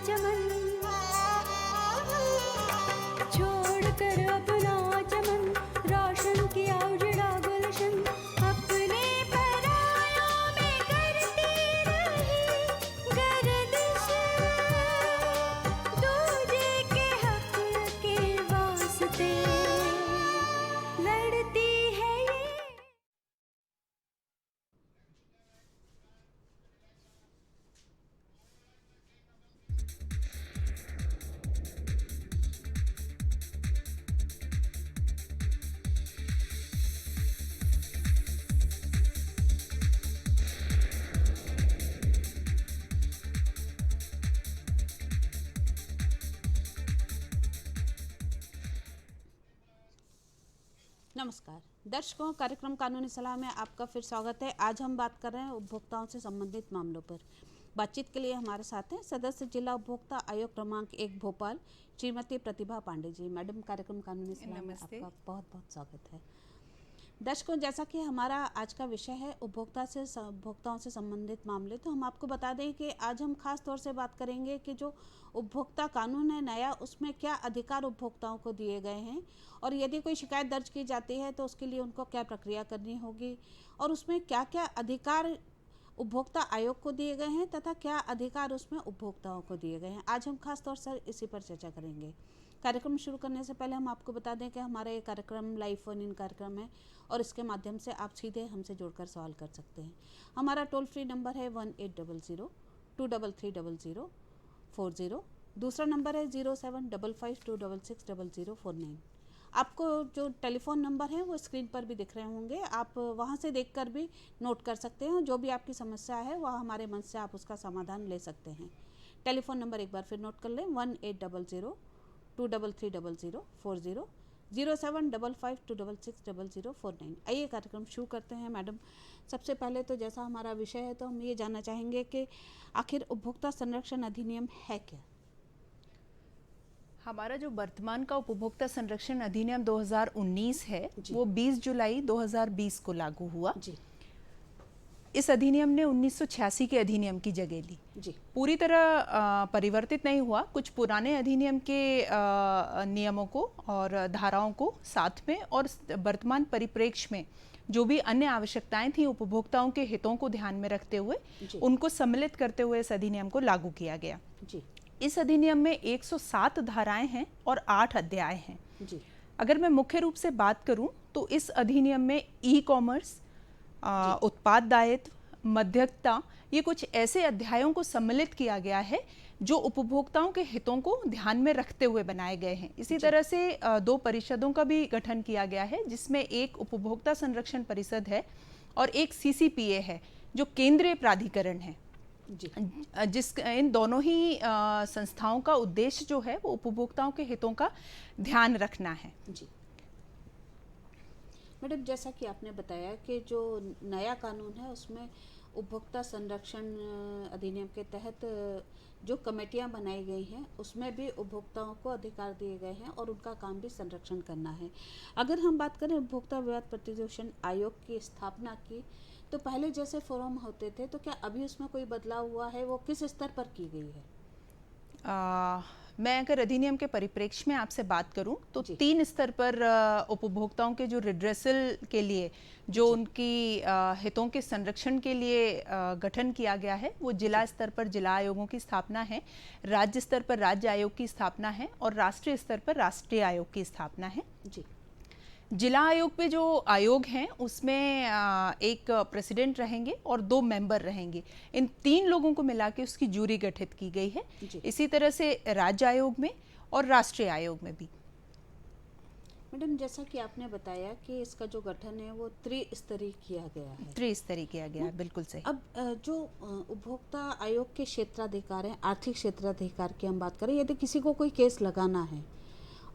चमन, छोड़ कर अपना चमन, रोशन किया उजड़ा गुलशन, अपने परायों में करती रही गर्दिश, दूजे के हक के वास्ते लड़ती है ये। नमस्कार दर्शकों, कार्यक्रम कानूनी सलाह में आपका फिर स्वागत है। आज हम बात कर रहे हैं उपभोक्ताओं से संबंधित मामलों पर। बातचीत के लिए हमारे साथ हैं सदस्य जिला उपभोक्ता आयोग क्रमांक 1 भोपाल श्रीमती प्रतिभा पांडे जी। मैडम, कार्यक्रम कानूनी सलाह में आपका बहुत बहुत स्वागत है। दर्शकों, जैसा कि हमारा आज का विषय है उपभोक्ताओं से संबंधित मामले, तो हम आपको बता दें कि आज हम खास तौर से बात करेंगे कि जो उपभोक्ता कानून है नया, उसमें क्या अधिकार उपभोक्ताओं को दिए गए हैं, और यदि कोई शिकायत दर्ज की जाती है तो उसके लिए उनको क्या प्रक्रिया करनी होगी, और उसमें क्या क्या अधिकार उपभोक्ता आयोग को दिए गए हैं तथा क्या अधिकार उसमें उपभोक्ताओं को दिए गए हैं। आज हम खास तौर से इसी पर चर्चा करेंगे। कार्यक्रम शुरू करने से पहले हम आपको बता दें कि हमारा ये कार्यक्रम लाइव फोन इन कार्यक्रम है और इसके माध्यम से आप सीधे हमसे जुड़कर सवाल कर सकते हैं। हमारा टोल फ्री नंबर है 1800-233-0040। दूसरा नंबर है 0755-266-0049। आपको जो टेलीफोन नंबर है वो स्क्रीन पर भी दिख रहे होंगे, आप वहाँ से देखकर भी नोट कर सकते हैं। जो भी आपकी समस्या है वह हमारे मंच से आप उसका समाधान ले सकते हैं। टेलीफोन नंबर एक बार फिर नोट कर लें, 1800-233-0040, 0755-266-0049। आइए कार्यक्रम शुरू करते हैं। मैडम, सबसे पहले तो जैसा हमारा विषय है तो हम ये जानना चाहेंगे कि आखिर उपभोक्ता संरक्षण अधिनियम है क्या? हमारा जो वर्तमान का उपभोक्ता संरक्षण अधिनियम 2019 है वो 20 जुलाई 2020 को लागू हुआ जी। इस अधिनियम ने 1986 के अधिनियम की जगह ली जी। पूरी तरह परिवर्तित नहीं हुआ। कुछ पुराने अधिनियम के नियमों को और धाराओं को साथ में और वर्तमान परिप्रेक्ष्य में जो भी अन्य आवश्यकताएं थी उपभोक्ताओं के हितों को ध्यान में रखते हुए उनको सम्मिलित करते हुए इस अधिनियम को लागू किया गया। जी। इस अधिनियम में 107 धाराएं हैं और 8 अध्याय हैं। जी। अगर मैं मुख्य रूप से बात करूं तो इस अधिनियम में ई कॉमर्स, उत्पाद दायित्व, मध्यस्थता, ये कुछ ऐसे अध्यायों को सम्मिलित किया गया है जो उपभोक्ताओं के हितों को ध्यान में रखते हुए बनाए गए हैं। इसी तरह से 2 परिषदों का भी गठन किया गया है, जिसमें एक उपभोक्ता संरक्षण परिषद है और एक CCPA है जो केंद्रीय प्राधिकरण है। इन दोनों ही संस्थाओं का उद्देश्य जो है वो उपभोक्ताओं के हितों का ध्यान रखना है। जी मैडम, जैसा कि आपने बताया कि जो नया कानून है उसमें उपभोक्ता संरक्षण अधिनियम के तहत जो कमेटियां बनाई गई हैं उसमें भी उपभोक्ताओं को अधिकार दिए गए हैं और उनका काम भी संरक्षण करना है। अगर हम बात करें उपभोक्ता विवाद प्रतिदिवसन आयोग की स्थापना की, तो पहले जैसे फोरम होते थे तो क्या अभी उसमें कोई बदलाव हुआ है? वो किस स्तर पर की गई है? मैं अगर अधिनियम के परिप्रेक्ष्य में आपसे बात करूं तो 3 स्तर पर उपभोक्ताओं के जो रिड्रेसल के लिए जो उनकी हितों के संरक्षण के लिए गठन किया गया है वो जिला स्तर पर जिला आयोगों की स्थापना है, राज्य स्तर पर राज्य आयोग की स्थापना है और राष्ट्रीय स्तर पर राष्ट्रीय आयोग की स्थापना है। जी। जिला आयोग पे जो आयोग हैं उसमें एक प्रेसिडेंट रहेंगे और 2 मेंबर रहेंगे। इन 3 लोगों को मिला के उसकी जूरी गठित की गई है। इसी तरह से राज्य आयोग में और राष्ट्रीय आयोग में भी। मैडम, जैसा कि आपने बताया कि इसका जो गठन है वो त्रिस्तरीय किया गया है। त्रिस्तरीय किया गया है, बिल्कुल सही। अब जो उपभोक्ता आयोग के क्षेत्राधिकार हैं, आर्थिक क्षेत्राधिकार की हम बात करें, यदि किसी को कोई केस लगाना है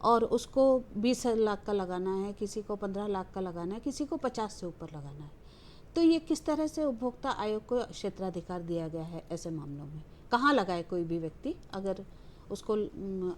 और उसको 20 लाख का लगाना है, किसी को 15 लाख का लगाना है, किसी को 50 से ऊपर लगाना है, तो ये किस तरह से उपभोक्ता आयोग को क्षेत्राधिकार दिया गया है? ऐसे मामलों में कहाँ लगाए कोई भी व्यक्ति अगर उसको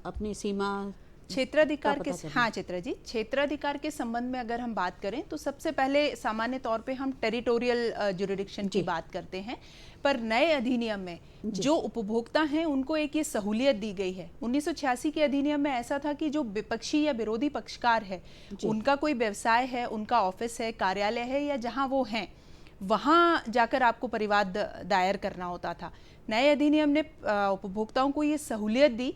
अपनी सीमा क्षेत्राधिकार का के पता हाँ चित्रा जी, क्षेत्राधिकार के संबंध में अगर हम बात करें तो सबसे पहले सामान्य तौर पे हम टेरिटोरियल जुरिडिक्शन की बात करते हैं, पर नए अधिनियम में जो उपभोक्ता हैं उनको एक ये सहूलियत दी गई है। 1986 के अधिनियम में ऐसा था कि जो विपक्षी या विरोधी पक्षकार है, उनका कोई व्यवसाय है, उनका ऑफिस है, कार्यालय है, या जहां वो हैं वहां जाकर आपको परिवाद दायर करना होता था। नए अधिनियम ने उपभोक्ताओं को ये सहूलियत दी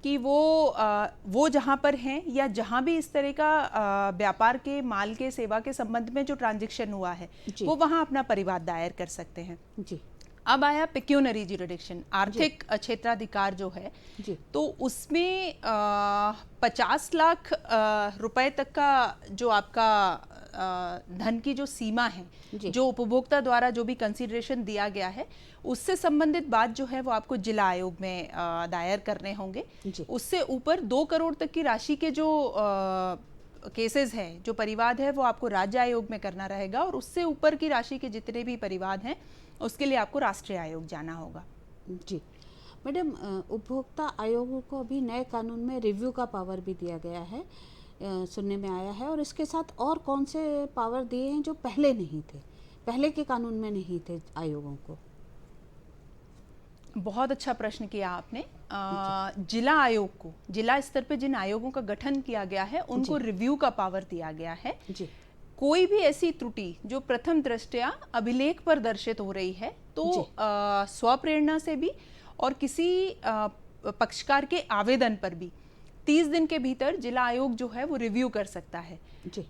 कि वो जहां पर हैं या जहां भी इस तरह का व्यापार के, माल के, सेवा के संबंध में जो ट्रांजैक्शन हुआ है वो वहां अपना परिवाद दायर कर सकते हैं जी। अब आया पेक्यूनरी जुरिडिक्शन, आर्थिक क्षेत्राधिकार जो है जी। तो उसमें 50 लाख रुपए तक का जो आपका धन की जो सीमा है, जो उपभोक्ता द्वारा जो भी कंसीडरेशन दिया गया है, उससे संबंधित बात जो है वो आपको जिला आयोग में दायर करने होंगे। उससे ऊपर 2 करोड़ तक की राशि के जो केसेस हैं, जो परिवाद है, वो आपको राज्य आयोग में करना रहेगा, और उससे ऊपर की राशि के जितने भी परिवाद हैं उसके लिए आपको राष्ट्रीय आयोग जाना होगा। जी मैडम, उपभोक्ता आयोगों को अभी नए कानून में रिव्यू का पावर भी दिया गया है, सुनने में आया है, और इसके साथ और कौन से पावर दिए हैं जो पहले नहीं थे, पहले के कानून में नहीं थे आयोगों को? बहुत अच्छा प्रश्न किया आपने। जिला आयोग को, जिला स्तर पे जिन आयोगों का गठन किया गया है उनको रिव्यू का पावर दिया गया है। जी। कोई भी ऐसी त्रुटि जो प्रथम दृष्टया अभिलेख पर दर्शित हो रही है तो स्वप्रेरणा से भी और किसी पक्षकार के आवेदन पर भी 30 दिन के भीतर जिला आयोग जो है वो रिव्यू कर सकता है।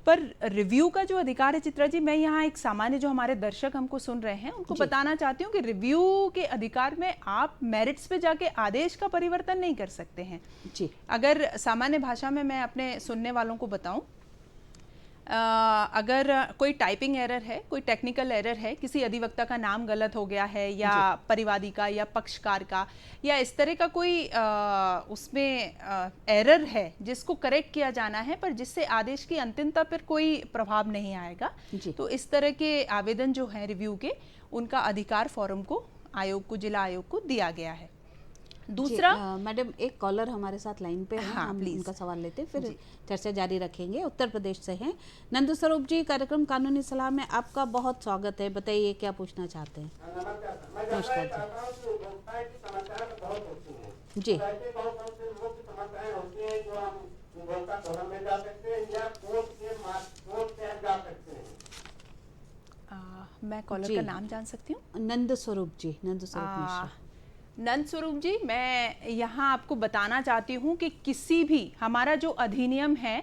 पर रिव्यू का जो अधिकार है चित्रा जी, मैं यहाँ एक सामान्य जो हमारे दर्शक हमको सुन रहे हैं उनको बताना चाहती हूँ कि रिव्यू के अधिकार में आप मेरिट्स पे जाके आदेश का परिवर्तन नहीं कर सकते हैं। जी। अगर सामान्य भाषा में मैं अपने सुनने वालों को बताऊं, अगर कोई टाइपिंग एरर है, कोई टेक्निकल एरर है, किसी अधिवक्ता का नाम गलत हो गया है या परिवादी का या पक्षकार का या इस तरह का कोई उसमें एरर है जिसको करेक्ट किया जाना है, पर जिससे आदेश की अंतिमता पर कोई प्रभाव नहीं आएगा, तो इस तरह के आवेदन जो हैं रिव्यू के, उनका अधिकार फोरम को, आयोग को, जिला आयोग को दिया गया है। दूसरा, मैडम एक कॉलर हमारे साथ लाइन पे है, हम उनका सवाल लेते हैं, फिर चर्चा जारी रखेंगे। उत्तर प्रदेश से हैं नंद स्वरूप जी, कार्यक्रम कानूनी सलाह में आपका बहुत स्वागत है। बताइए क्या पूछना चाहते हैं? नमस्कार जी। मैं कॉलर का नाम जान सकती हूँ? नंद स्वरूप जी, नंद स्वरूप मिश्रा। नंद स्वरूप जी, मैं यहाँ आपको बताना चाहती हूँ कि किसी भी, हमारा जो अधिनियम है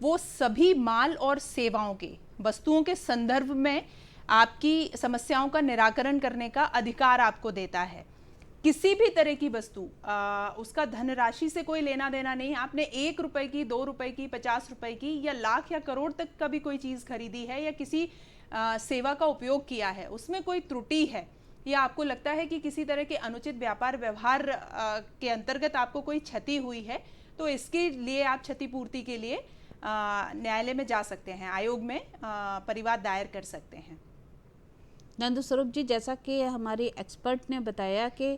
वो सभी माल और सेवाओं के, वस्तुओं के संदर्भ में आपकी समस्याओं का निराकरण करने का अधिकार आपको देता है। किसी भी तरह की वस्तु, उसका धनराशि से कोई लेना देना नहीं। आपने 1 रुपए की, 2 रुपए की, 50 रुपए की या लाख या करोड़ तक का भी कोई चीज़ खरीदी है या किसी सेवा का उपयोग किया है, उसमें कोई त्रुटि है या आपको लगता है कि किसी तरह के अनुचित व्यापार व्यवहार के अंतर्गत आपको कोई क्षति हुई है, तो इसके लिए आप क्षतिपूर्ति के लिए न्यायालय में जा सकते हैं, आयोग में परिवाद दायर कर सकते हैं। नंद स्वरूप जी, जैसा कि हमारी एक्सपर्ट ने बताया कि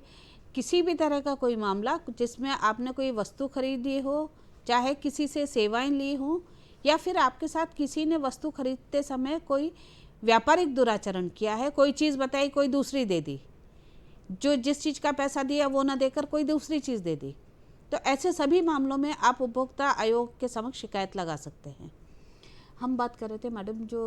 किसी भी तरह का कोई मामला जिसमें आपने कोई वस्तु खरीदी हो, चाहे किसी से सेवाएं ली हो, या फिर आपके साथ किसी ने वस्तु खरीदते समय कोई व्यापारिक दुराचरण किया है, कोई चीज़ बताई कोई दूसरी दे दी, जो जिस चीज़ का पैसा दिया वो ना देकर कोई दूसरी चीज़ दे दी, तो ऐसे सभी मामलों में आप उपभोक्ता आयोग के समक्ष शिकायत लगा सकते हैं। हम बात कर रहे थे मैडम जो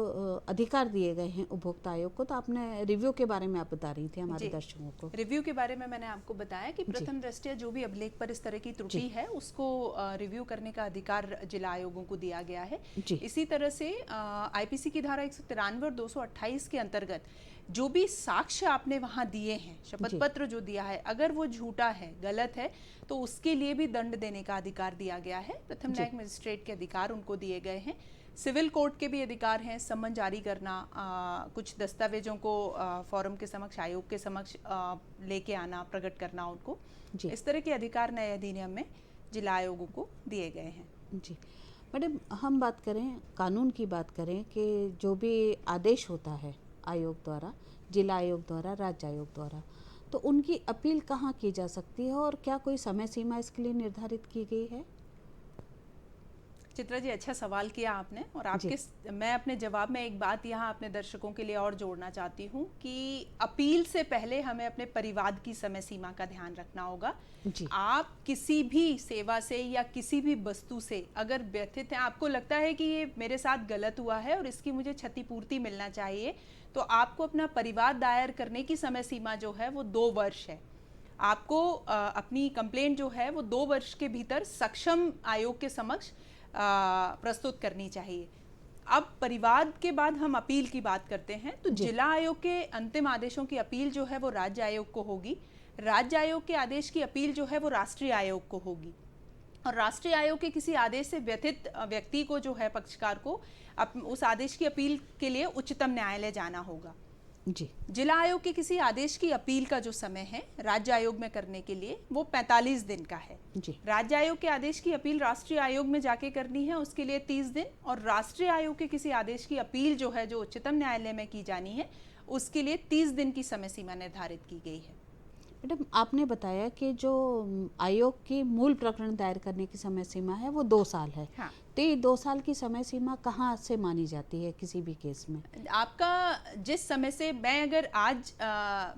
अधिकार दिए गए हैं उपभोक्ता आयोग को, तो आपने रिव्यू के बारे में आप बता रही थी हमारे दर्शकों को। रिव्यू के बारे में मैंने आपको बताया कि प्रथम दृष्टया जो भी अभिलेख पर इस तरह की त्रुटि है उसको रिव्यू करने का अधिकार जिला आयोगों को दिया गया है। इसी तरह से आईपीसी की धारा 193 और 228 के अंतर्गत जो भी साक्ष्य आपने वहाँ दिए हैं, शपथ पत्र जो दिया है, अगर वो झूठा है, गलत है, तो उसके लिए भी दंड देने का अधिकार दिया गया है। प्रथम न्यायिक मजिस्ट्रेट के अधिकार उनको दिए गए हैं। सिविल कोर्ट के भी अधिकार हैं, सम्मन जारी करना, कुछ दस्तावेजों को फोरम के समक्ष, आयोग के समक्ष लेके आना, प्रकट करना उनको। इस तरह के अधिकार नए अधिनियम में जिला आयोगों को दिए गए हैं। जी मैडम, हम बात करें, कानून की बात करें कि जो भी आदेश होता है आयोग द्वारा, जिला आयोग द्वारा, राज्य आयोग द्वारा, तो उनकी अपील कहाँ की जा सकती है और क्या कोई समय सीमा इसके लिए निर्धारित की गई है? चित्रा जी, अच्छा सवाल किया आपने। और मैं अपने जवाब में एक बात यहाँ अपने दर्शकों के लिए और जोड़ना चाहती हूँ कि अपील से पहले हमें अपने परिवाद की समय सीमा का ध्यान रखना होगा। जी। आप किसी भी सेवा से या किसी भी वस्तु से अगर व्यथित हैं, आपको लगता है कि ये मेरे साथ गलत हुआ है और इसकी मुझे क्षतिपूर्ति मिलना चाहिए, तो आपको अपना परिवाद दायर करने की समय सीमा जो है वो 2 वर्ष है। आपको अपनी कंप्लेंट जो है वो 2 वर्ष के भीतर सक्षम आयोग के समक्ष प्रस्तुत करनी चाहिए। अब परिवाद के बाद हम अपील की बात करते हैं, तो जिला आयोग के अंतिम आदेशों की अपील जो है वो राज्य आयोग को होगी। राज्य आयोग के आदेश की अपील जो है वो राष्ट्रीय आयोग को होगी। और राष्ट्रीय आयोग के किसी आदेश से व्यथित व्यक्ति को जो है, पक्षकार को, उस आदेश की अपील के लिए उच्चतम न्यायालय जाना होगा। जी। जिला आयोग के किसी आदेश की अपील का जो समय है राज्य आयोग में करने के लिए वो 45 दिन का है। जी। राज्य आयोग के आदेश की अपील राष्ट्रीय आयोग में जाके करनी है, उसके लिए 30 दिन। और राष्ट्रीय आयोग के किसी आदेश की अपील जो है, जो उच्चतम न्यायालय में की जानी है, उसके लिए 30 दिन की समय सीमा निर्धारित की गई है। मैडम, आपने बताया कि जो आयोग की मूल प्रकरण दायर करने की समय सीमा है वो 2 साल है। हाँ। तो ये 2 साल की समय सीमा कहाँ से मानी जाती है किसी भी केस में? आपका जिस समय से, मैं अगर आज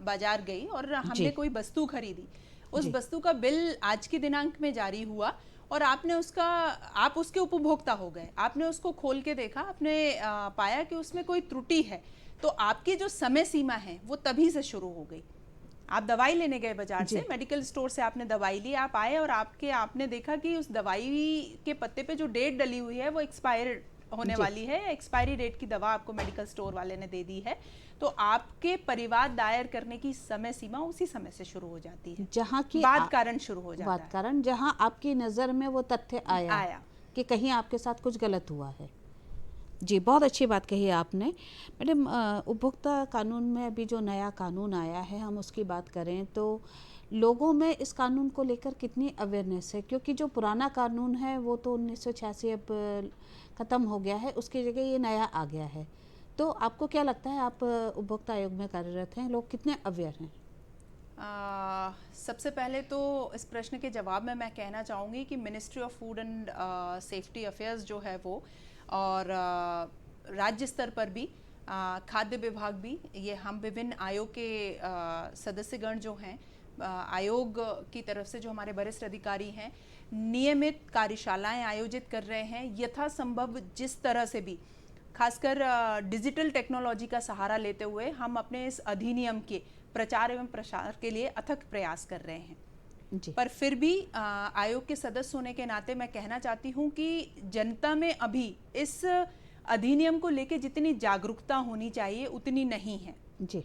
बाजार गई और हमने कोई वस्तु खरीदी, उस वस्तु का बिल आज के दिनांक में जारी हुआ और आप उसके उपभोक्ता हो गए, आपने उसको खोल के देखा, आपने पाया कि उसमें कोई त्रुटि है, तो आपकी जो समय सीमा है वो तभी से शुरू हो गई। आप दवाई लेने गए बाजार से, मेडिकल स्टोर से आपने दवाई ली, आप आए और आपने देखा कि उस दवाई के पत्ते पे जो डेट डली हुई है वो एक्सपायर होने वाली है, एक्सपायरी डेट की दवा आपको मेडिकल स्टोर वाले ने दे दी है, तो आपके परिवाद दायर करने की समय सीमा उसी समय से शुरू हो जाती है, जहाँ की बाद कारण शुरू हो जाता है। बाद कारण जहाँ आपकी नज़र में वो तथ्य आया कि कहीं आपके साथ कुछ गलत हुआ है। जी, बहुत अच्छी बात कही आपने। मैडम, उपभोक्ता कानून में अभी जो नया कानून आया है, हम उसकी बात करें तो लोगों में इस कानून को लेकर कितनी अवेयरनेस है? क्योंकि जो पुराना कानून है वो तो 1986 अब ख़त्म हो गया है, उसकी जगह ये नया आ गया है। तो आपको क्या लगता है, आप उपभोक्ता आयोग में कार्यरत हैं, लोग कितने अवेयर हैं? सबसे पहले तो इस प्रश्न के जवाब में मैं कहना चाहूँगी कि ministry of food and safety affairs जो है वो, और राज्य स्तर पर भी खाद्य विभाग भी, ये हम विभिन्न आयोग के सदस्यगण जो हैं, आयोग की तरफ से जो हमारे वरिष्ठ अधिकारी हैं, नियमित कार्यशालाएं आयोजित कर रहे हैं। यथासंभव जिस तरह से भी, खासकर डिजिटल टेक्नोलॉजी का सहारा लेते हुए, हम अपने इस अधिनियम के प्रचार एवं प्रसार के लिए अथक प्रयास कर रहे हैं। जी। पर फिर भी आयोग के सदस्य होने के नाते मैं कहना चाहती हूँ कि जनता में अभी इस अधिनियम को लेके जितनी जागरूकता होनी चाहिए उतनी नहीं है। जी।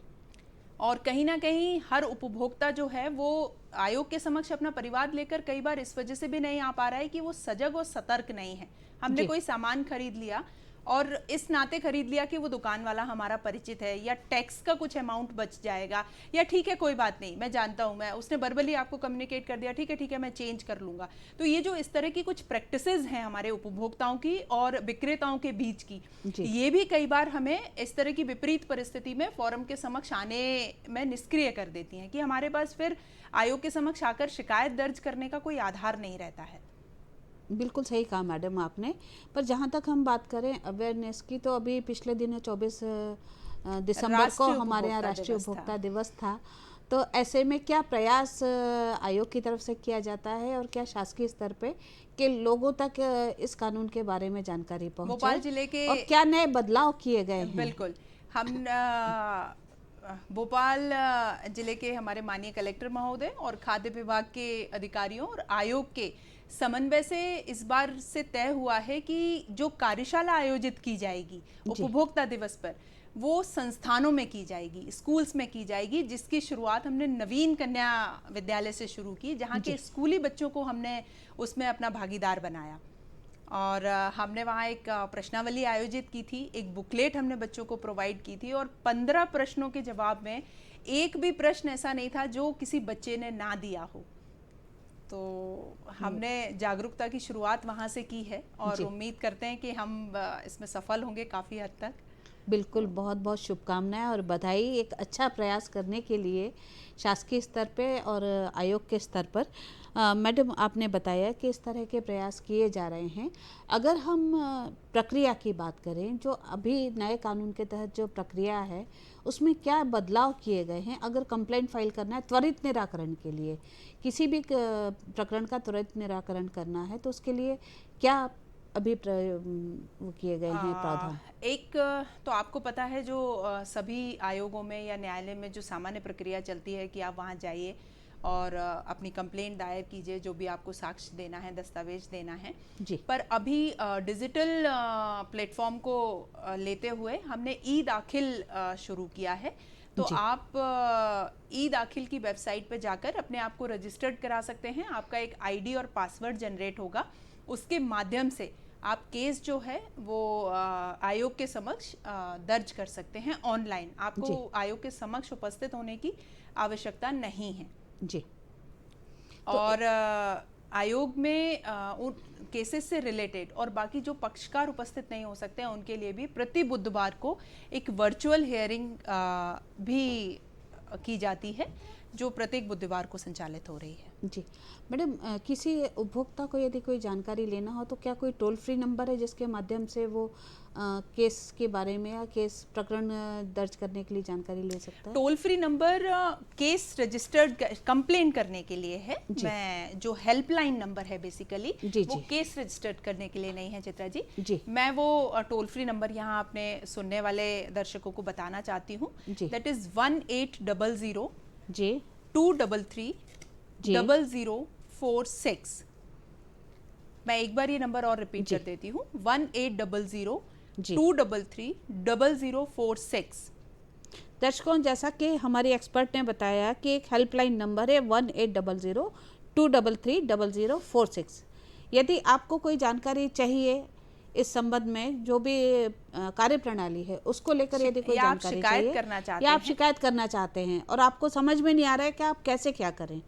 और कहीं ना कहीं हर उपभोक्ता जो है वो आयोग के समक्ष अपना परिवाद लेकर कई बार इस वजह से भी नहीं आ पा रहा है कि वो सजग और सतर्क नहीं है। हमने कोई सामान खरीद लिया और इस नाते खरीद लिया कि वो दुकान वाला हमारा परिचित है, या टैक्स का कुछ अमाउंट बच जाएगा, या ठीक है कोई बात नहीं, मैं जानता हूँ, मैं उसने वर्बली आपको कम्युनिकेट कर दिया, ठीक है मैं चेंज कर लूँगा। तो ये जो इस तरह की कुछ प्रैक्टिसेस हैं हमारे उपभोक्ताओं की और विक्रेताओं के बीच की, ये भी कई बार हमें इस तरह की विपरीत परिस्थिति में फोरम के समक्ष आने में निष्क्रिय कर देती हैं कि हमारे पास फिर आयोग के समक्ष आकर शिकायत दर्ज करने का कोई आधार नहीं रहता है। बिल्कुल सही कहा मैडम आपने। पर जहाँ तक हम बात करें अवेयरनेस की, तो अभी पिछले दिनों 24 दिसंबर को हमारे यहाँ राष्ट्रीय उपभोक्ता दिवस था। तो ऐसे में क्या प्रयास आयोग की तरफ से किया जाता है और क्या शासकीय स्तर पे कि लोगों तक इस कानून के बारे में जानकारी पहुंचे? भोपाल जिले के और क्या नए बदलाव किए गए हैं? बिल्कुल, हम भोपाल जिले के हमारे माननीय कलेक्टर महोदय और खाद्य विभाग के अधिकारियों और आयोग के समन्वय से इस बार से तय हुआ है कि जो कार्यशाला आयोजित की जाएगी उपभोक्ता दिवस पर, वो संस्थानों में की जाएगी, स्कूल्स में की जाएगी, जिसकी शुरुआत हमने नवीन कन्या विद्यालय से शुरू की, जहाँ के स्कूली बच्चों को हमने उसमें अपना भागीदार बनाया। और हमने वहाँ एक प्रश्नावली आयोजित की थी, एक बुकलेट हमने बच्चों को प्रोवाइड की थी, और 15 प्रश्नों के जवाब में एक भी प्रश्न ऐसा नहीं था जो किसी बच्चे ने ना दिया हो। तो हमने जागरूकता की शुरुआत वहाँ से की है और उम्मीद करते हैं कि हम इसमें सफल होंगे काफ़ी हद तक। बिल्कुल, बहुत बहुत शुभकामनाएं और बधाई एक अच्छा प्रयास करने के लिए शासकीय स्तर पे और आयोग के स्तर पर। मैडम, आपने बताया कि इस तरह के प्रयास किए जा रहे हैं। अगर हम प्रक्रिया की बात करें, जो अभी नए कानून के तहत जो प्रक्रिया है उसमें क्या बदलाव किए गए हैं? अगर कंप्लेंट फाइल करना है त्वरित निराकरण के लिए, किसी भी प्रकरण का त्वरित निराकरण करना है, तो उसके लिए क्या अभी वो किए गए हैं प्रावधान? एक तो आपको पता है जो सभी आयोगों में या न्यायालय में जो सामान्य प्रक्रिया चलती है कि आप वहाँ जाइए और अपनी कंप्लेंट दायर कीजिए, जो भी आपको साक्ष्य देना है, दस्तावेज देना है जी। पर अभी डिजिटल प्लेटफॉर्म को लेते हुए हमने ई दाखिल शुरू किया है। तो जी। आप ई दाखिल की वेबसाइट पर जाकर अपने आप को रजिस्टर्ड करा सकते हैं। आपका एक आईडी और पासवर्ड जनरेट होगा, उसके माध्यम से आप केस जो है वो आयोग के समक्ष दर्ज कर सकते हैं ऑनलाइन। आपको आयोग के समक्ष उपस्थित होने की आवश्यकता नहीं है जी। और आयोग में उन केसेस से रिलेटेड और बाकी जो पक्षकार उपस्थित नहीं हो सकते हैं उनके लिए भी प्रति बुधवार को एक वर्चुअल हियरिंग भी की जाती है, जो प्रत्येक बुधवार को संचालित हो रही है। जी मैडम, किसी उपभोक्ता को यदि कोई जानकारी लेना हो तो क्या कोई टोल फ्री नंबर है जिसके माध्यम से वो केस के बारे में या केस प्रकरण दर्ज करने के लिए जानकारी ले सकता है? Toll free number case registered complaint करने के लिए है। मैं जो हेल्पलाइन नंबर है बेसिकली वो केस रजिस्टर्ड करने के लिए नहीं है चित्रा जी। मैं वो टोल फ्री नंबर यहाँ अपने सुनने वाले दर्शकों को बताना चाहती हूँ। दैट इज 1800 जी 233 0046। मैं एक बार ये नंबर और रिपीट कर देती हूँ, 1800 233 0046। दर्शकों, जैसा कि हमारी एक्सपर्ट ने बताया कि एक हेल्पलाइन नंबर है 1800 233 0046। यदि आपको कोई जानकारी चाहिए इस संबंध में, जो भी कार्य प्रणाली है उसको लेकर यदि कोई जानकारी चाहिए या आप शिकायत करना चाहते हैं और आपको समझ में नहीं आ रहा है कि आप कैसे क्या करें,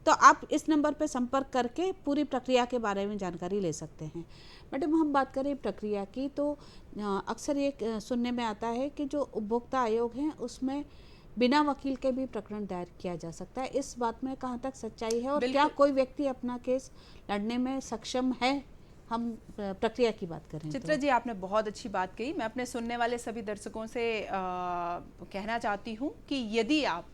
तो आप इस नंबर पर संपर्क करके पूरी प्रक्रिया के बारे में जानकारी ले सकते हैं। मैडम, हम बात करें प्रक्रिया की तो अक्सर ये सुनने में आता है कि जो उपभोक्ता आयोग हैं उसमें बिना वकील के भी प्रकरण दायर किया जा सकता है। इस बात में कहाँ तक सच्चाई है और क्या कोई व्यक्ति अपना केस लड़ने में सक्षम है? हम प्रक्रिया की बात करें चित्रा जी, आपने बहुत अच्छी बात कही। मैं अपने सुनने वाले सभी दर्शकों से कहना चाहती हूँ कि यदि आप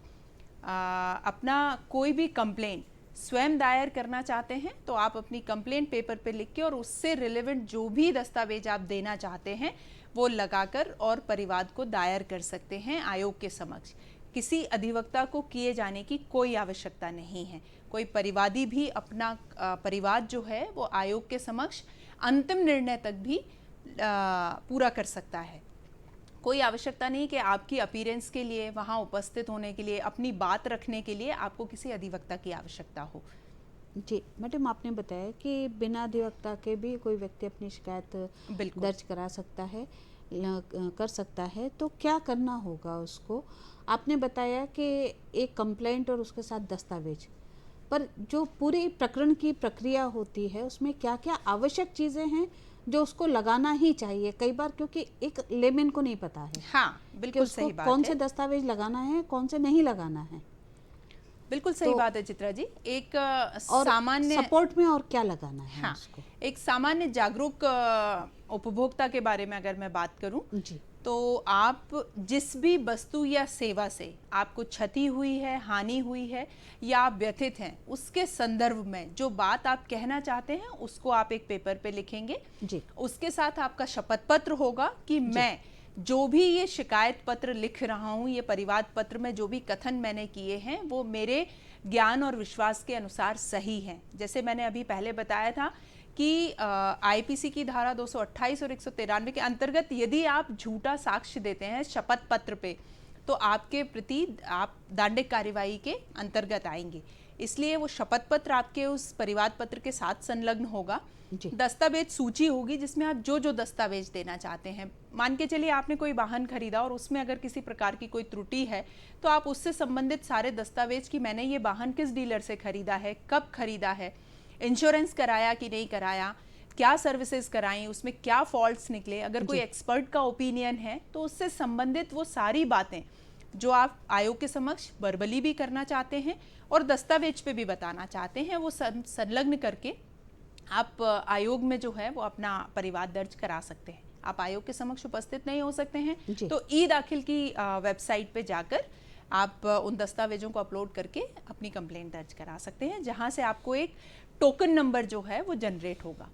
अपना कोई भी कंप्लेंट स्वयं दायर करना चाहते हैं तो आप अपनी कंप्लेंट पेपर पे लिख के और उससे रिलेवेंट जो भी दस्तावेज आप देना चाहते हैं वो लगाकर और परिवाद को दायर कर सकते हैं आयोग के समक्ष। किसी अधिवक्ता को किए जाने की कोई आवश्यकता नहीं है। कोई परिवादी भी अपना परिवाद जो है वो आयोग के समक्ष अंतिम निर्णय तक भी पूरा कर सकता है। कोई आवश्यकता नहीं कि आपकी अपीयरेंस के लिए, वहाँ उपस्थित होने के लिए, अपनी बात रखने के लिए आपको किसी अधिवक्ता की आवश्यकता हो। जी मैडम, आपने बताया कि बिना अधिवक्ता के भी कोई व्यक्ति अपनी शिकायत दर्ज करा सकता है, कर सकता है। तो क्या करना होगा उसको? आपने बताया कि एक कंप्लेंट और उसके साथ दस्तावेज, पर जो पूरी प्रकरण की प्रक्रिया होती है उसमें क्या क्या आवश्यक चीज़ें हैं जो उसको लगाना ही चाहिए? कई बार क्योंकि एक लेमैन को नहीं पता है। हाँ, बिल्कुल सही बात है। कौन से दस्तावेज लगाना है, कौन से नहीं लगाना है। बिल्कुल सही बात है चित्रा जी। एक सामान्य सपोर्ट में और क्या लगाना है? हाँ, उसको एक सामान्य जागरूक उपभोक्ता के बारे में अगर मैं बात करूं जी, तो आप जिस भी वस्तु या सेवा से आपको क्षति हुई है, हानि हुई है या आप व्यथित हैं, उसके संदर्भ में जो बात आप कहना चाहते हैं उसको आप एक पेपर पे लिखेंगे जी। उसके साथ आपका शपथ पत्र होगा कि मैं जो भी ये शिकायत पत्र लिख रहा हूँ, ये परिवाद पत्र में जो भी कथन मैंने किए हैं वो मेरे ज्ञान और विश्वास के अनुसार सही है। जैसे मैंने अभी पहले बताया था कि आईपीसी की धारा 228 और 193 के अंतर्गत यदि आप झूठा साक्ष्य देते हैं शपथ पत्र पे तो आपके प्रति आप दंडिक कार्यवाही के अंतर्गत आएंगे। इसलिए वो शपथ पत्र आपके उस परिवाद पत्र के साथ संलग्न होगा। दस्तावेज सूची होगी जिसमें आप जो जो दस्तावेज देना चाहते हैं। मान के चलिए आपने कोई वाहन खरीदा और उसमें अगर किसी प्रकार की कोई त्रुटि है तो आप उससे संबंधित सारे दस्तावेज कि मैंने ये वाहन किस डीलर से खरीदा है, कब खरीदा है, इंश्योरेंस कराया कि नहीं कराया, क्या सर्विसेज कराई, उसमें क्या फॉल्ट्स निकले, अगर कोई एक्सपर्ट का ओपिनियन है तो उससे संबंधित वो सारी बातें जो आप आयोग के समक्ष वर्बली भी करना चाहते हैं और दस्तावेज पे भी बताना चाहते हैं, वो संलग्न करके आप आयोग में जो है वो अपना परिवाद दर्ज करा सकते हैं। आप आयोग के समक्ष उपस्थित नहीं हो सकते हैं तो ई दाखिल की वेबसाइट पे जाकर आप उन दस्तावेजों को अपलोड करके अपनी कंप्लेंट दर्ज करा सकते हैं, जहां से आपको एक टोकन नंबर जो है वो जनरेट होगा।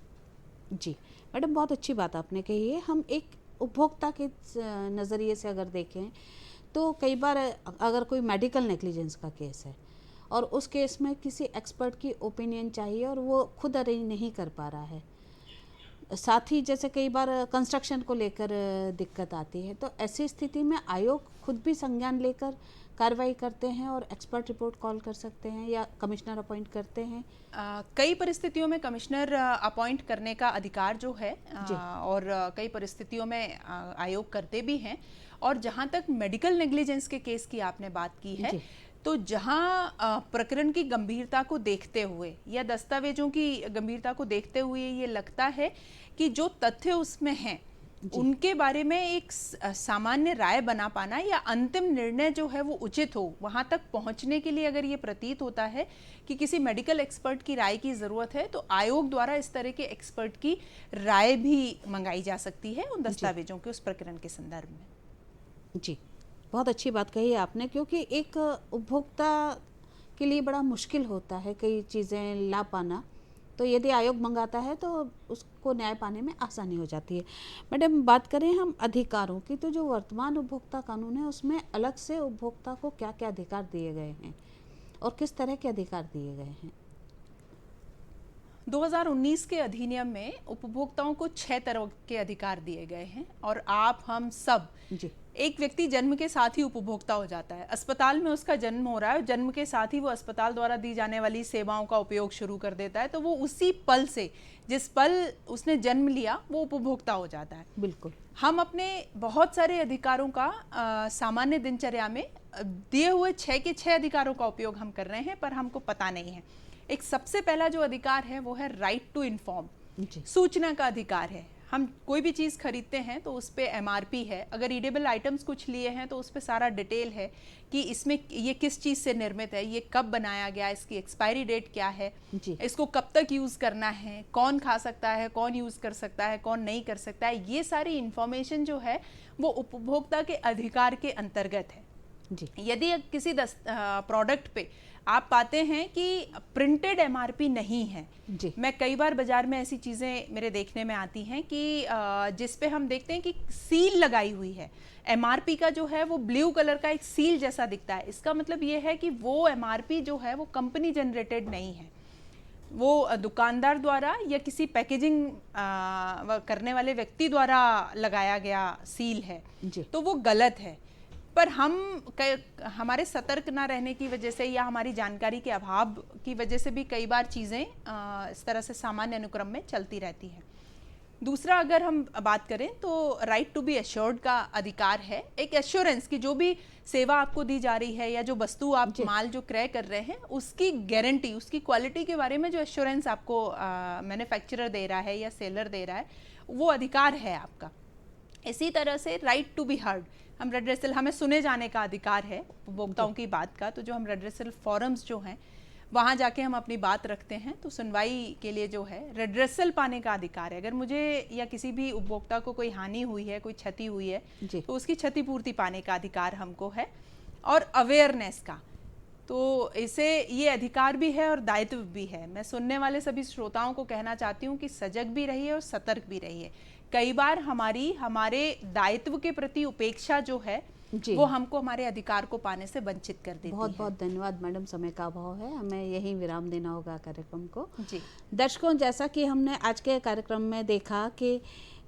जी मैडम, बहुत अच्छी बात आपने कही है। हम एक उपभोक्ता के नज़रिए से अगर देखें तो कई बार अगर कोई मेडिकल नेग्लिजेंस का केस है और उस केस में किसी एक्सपर्ट की ओपिनियन चाहिए और वो खुद अरेंज नहीं कर पा रहा है, साथ ही जैसे कई बार कंस्ट्रक्शन को लेकर दिक्कत आती है, तो ऐसी स्थिति में आयोग खुद भी संज्ञान लेकर कार्रवाई करते हैं और एक्सपर्ट रिपोर्ट कॉल कर सकते हैं या कमिश्नर अपॉइंट करते हैं। कई परिस्थितियों में कमिश्नर अपॉइंट करने का अधिकार जो है और कई परिस्थितियों में आयोग करते भी हैं। और जहां तक मेडिकल नेग्लिजेंस के केस की आपने बात की है, तो जहां प्रकरण की गंभीरता को देखते हुए या दस्तावेजों की गंभीरता को देखते हुए ये लगता है कि जो तथ्य उसमें हैं उनके बारे में एक सामान्य राय बना पाना या अंतिम निर्णय जो है वो उचित हो, वहां तक पहुंचने के लिए अगर ये प्रतीत होता है कि किसी मेडिकल एक्सपर्ट की राय की ज़रूरत है, तो आयोग द्वारा इस तरह के एक्सपर्ट की राय भी मंगाई जा सकती है उन दस्तावेजों के उस प्रकरण के संदर्भ में। जी, बहुत अच्छी बात कही है आपने, क्योंकि एक उपभोक्ता के लिए बड़ा मुश्किल होता है कई चीज़ें ला पाना, तो यदि आयोग मंगाता है तो उसको न्याय पाने में आसानी हो जाती है। मैडम, बात करें हम अधिकारों की, तो जो वर्तमान उपभोक्ता कानून है उसमें अलग से उपभोक्ता को क्या क्या अधिकार दिए गए हैं और किस तरह के अधिकार दिए गए हैं? 2019 के अधिनियम में उपभोक्ताओं को 6 तरह के अधिकार दिए गए हैं और आप हम सब जी, एक व्यक्ति जन्म के साथ ही उपभोक्ता हो जाता है। अस्पताल में उसका जन्म हो रहा है, जन्म के साथ ही वो अस्पताल द्वारा दी जाने वाली सेवाओं का उपयोग शुरू कर देता है, तो वो उसी पल से, जिस पल उसने जन्म लिया, वो उपभोक्ता हो जाता है। बिल्कुल। हम अपने बहुत सारे अधिकारों का सामान्य दिनचर्या में दिए हुए 6 के 6 अधिकारों का उपयोग हम कर रहे हैं, पर हमको पता नहीं है। एक सबसे पहला जो अधिकार है वो है राइट टू इन्फॉर्म, सूचना का अधिकार है। हम कोई भी चीज़ खरीदते हैं तो उस पर MRP है, अगर रीडेबल आइटम्स कुछ लिए हैं तो उस पर सारा डिटेल है कि इसमें ये किस चीज़ से निर्मित है, ये कब बनाया गया, इसकी एक्सपायरी डेट क्या है, इसको कब तक यूज़ करना है, कौन खा सकता है, कौन यूज़ कर सकता है, कौन नहीं कर सकता है, ये सारी इन्फॉर्मेशन जो है वो उपभोक्ता के अधिकार के अंतर्गत है। जी। यदि किसी प्रोडक्ट पे आप पाते हैं कि प्रिंटेड MRP नहीं है, जी। मैं कई बार बाजार में ऐसी चीज़ें मेरे देखने में आती हैं कि जिस पे हम देखते हैं कि सील लगाई हुई है, MRP का जो है वो ब्लू कलर का एक सील जैसा दिखता है। इसका मतलब ये है कि वो MRP जो है वो कंपनी जनरेटेड नहीं है, वो दुकानदार द्वारा या किसी पैकेजिंग करने वाले व्यक्ति द्वारा लगाया गया सील है, तो वो गलत है। पर हमारे सतर्क ना रहने की वजह से या हमारी जानकारी के अभाव की वजह से भी कई बार चीज़ें इस तरह से सामान्य अनुक्रम में चलती रहती हैं। दूसरा, अगर हम बात करें तो राइट टू बी एश्योर्ड का अधिकार है, एक एश्योरेंस की जो भी सेवा आपको दी जा रही है या जो वस्तु आप माल जो क्रय कर रहे हैं उसकी गारंटी, उसकी क्वालिटी के बारे में जो एश्योरेंस आपको मैन्युफैक्चरर दे रहा है या सेलर दे रहा है, वो अधिकार है आपका। इसी तरह से राइट टू बी हर्ड, हम रेड्रेसल, हमें सुने जाने का अधिकार है उपभोक्ताओं की बात का, तो जो हम रेड्रेसल फॉरम्स जो हैं वहाँ जाके हम अपनी बात रखते हैं, तो सुनवाई के लिए जो है रेड्रेसल पाने का अधिकार है। अगर मुझे या किसी भी उपभोक्ता को कोई हानि हुई है, कोई क्षति हुई है, तो उसकी क्षतिपूर्ति पाने का अधिकार हमको है। और अवेयरनेस का, तो इसे ये अधिकार भी है और दायित्व भी है। मैं सुनने वाले सभी श्रोताओं को कहना चाहती हूँ कि सजग भी रहिए और सतर्क भी रहिए। कई बार हमारे दायित्व के प्रति उपेक्षा जो है वो हमको हमारे अधिकार को पाने से वंचित कर देती है। बहुत बहुत धन्यवाद मैडम, समय का अभाव है, हमें यहीं विराम देना होगा कार्यक्रम को। जी दर्शकों, जैसा कि हमने आज के कार्यक्रम में देखा कि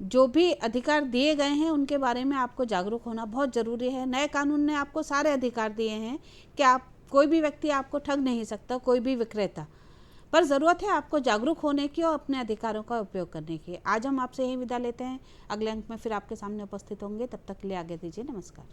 जो भी अधिकार दिए गए हैं उनके बारे में आपको जागरूक होना बहुत ज़रूरी है। नए कानून ने आपको सारे अधिकार दिए हैं कि आप, कोई भी व्यक्ति आपको ठग नहीं सकता, कोई भी विक्रेता, पर ज़रूरत है आपको जागरूक होने की और अपने अधिकारों का उपयोग करने की। आज हम आपसे यही विदा लेते हैं, अगले अंक में फिर आपके सामने उपस्थित होंगे, तब तक के लिए आगे दीजिए, नमस्कार।